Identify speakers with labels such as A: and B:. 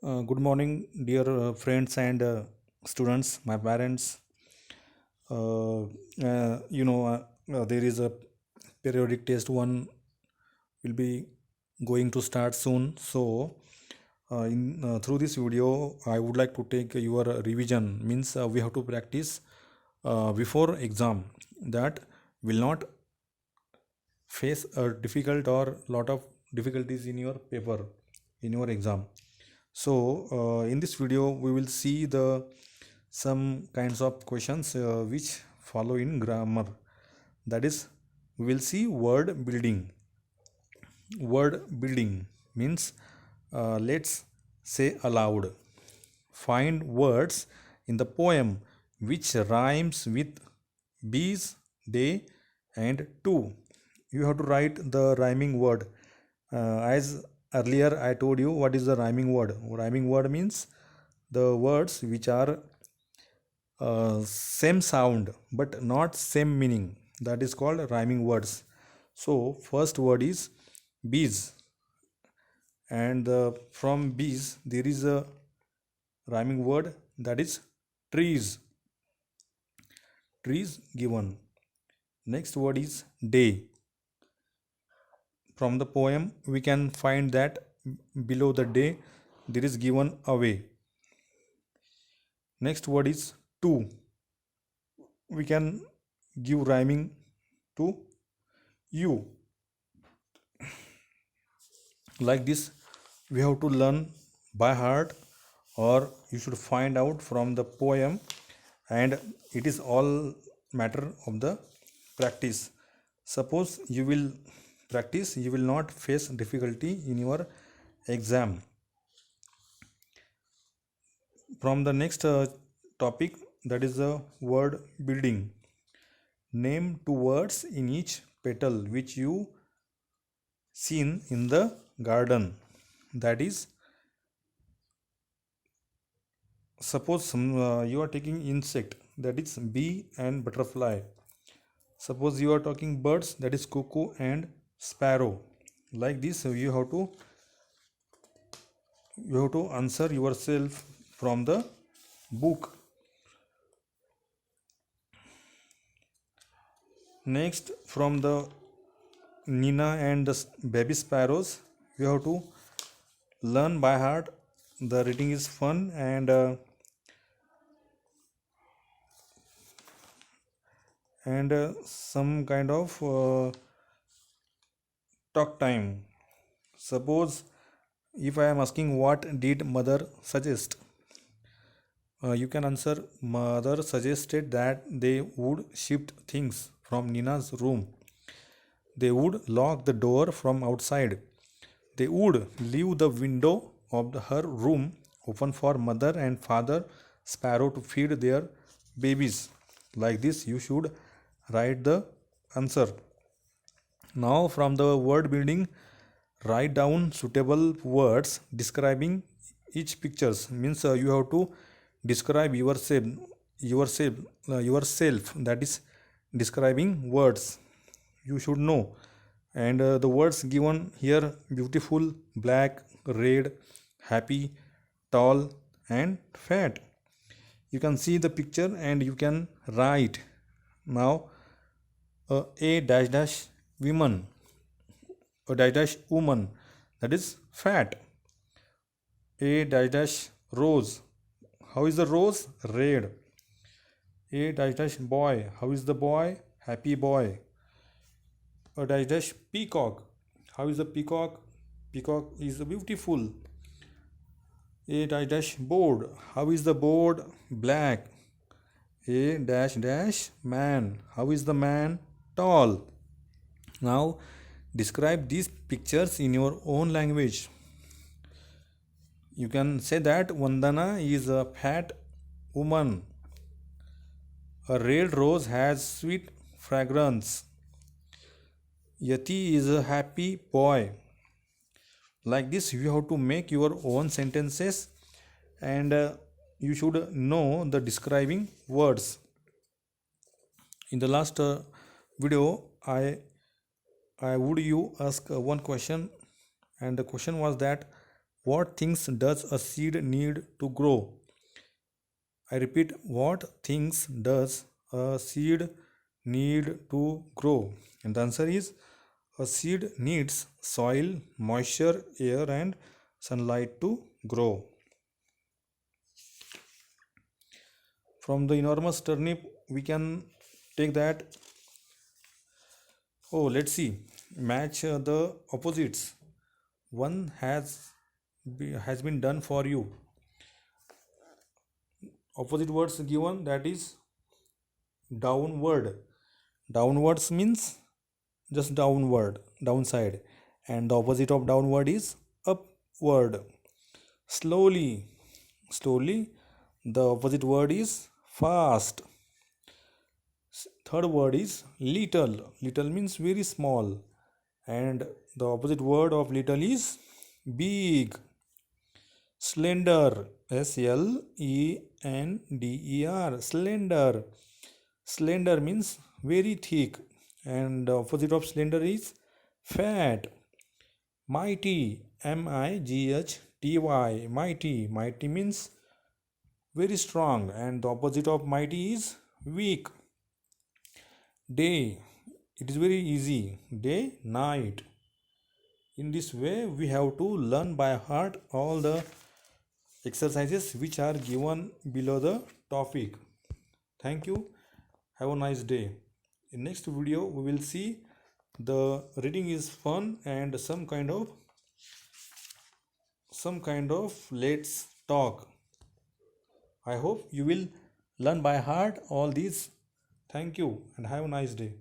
A: Good morning, dear friends and students, my parents. Uh, there is a periodic test one will be going to start soon. So, in through this video, I would like to take your revision. Means we have to practice before exam. That will not face a difficult or lot of difficulties in your paper in your exam. So in this video we will see the some kinds of questions which follow in grammar. That is, we will see word building. Word building means let's say aloud. Find words in the poem which rhymes with bees, day, and two. You have to write the rhyming word. As earlier I told you, what is the rhyming word? Rhyming word means the words which are same sound but not same meaning. That is called rhyming words. So first word is bees, and from bees there is a rhyming word, that is trees. Trees given. Next word is day. From the poem we can find that below the day there is given away. Next word is two. We can give rhyming to you. Like this we have to learn by heart, or you should find out from the poem, and it is all matter of the practice. Suppose you will practice, you will not face difficulty in your exam. From the next topic, that is the word building. Name two words in each petal which you seen in the garden. That is, suppose you are taking insect, that is bee and butterfly. Suppose you are talking birds, that is cuckoo and sparrow. Like this you have to answer yourself from the book. Next, from the Nina and the baby sparrows, you have to learn by heart. The reading is fun, and some kind of talk time. Suppose if I am asking what did mother suggest, you can answer mother suggested that they would shift things from Nina's room. They would lock the door from outside. They would leave the window of her room open for mother and father sparrow to feed their babies. Like this, you should write the answer. Now, from the word building, write down suitable words describing each pictures. Means you have to describe yourself, yourself. That is describing words. You should know, and the words given here: beautiful, black, red, happy, tall, and fat. You can see the picture and you can write. Now a dash dash woman, a dash dash woman, that is fat. A dash dash rose, how is the rose? Red. A dash dash boy, how is the boy? Happy boy. A dash dash peacock, how is the peacock? Peacock is beautiful. A dash dash board, how is the board? Black. A dash dash man, how is the man? Tall. Now describe these pictures in your own language. You can say that Vandana is a fat woman. A red rose has sweet fragrance. Yati is a happy boy. Like this you have to make your own sentences, and you should know the describing words. In the last video I would you ask one question, and the question was that What things does a seed need to grow? I repeat, what things does a seed need to grow? And the answer is, a seed needs soil, moisture, air, and sunlight to grow. From the enormous turnip, we can take that. Oh, let's see. Match the opposites. One has been done for you. Opposite words given, that is downward. Downwards means just downward, downside, and the opposite of downward is upward. Slowly, slowly, the opposite word is fast. Third word is little. Little means very small, and the opposite word of little is big. Slender, Slender, slender. Slender means very thick, and the opposite of slender is fat. Mighty, Mighty, mighty. Mighty means very strong, and the opposite of mighty is weak. Day, it is very easy. Day, night. In this way, we have to learn by heart all the exercises which are given below the topic. Thank you. Have a nice day. In next video, we will see the reading is fun and some kind of let's talk. I hope you will learn by heart all these. Thank you and have a nice day.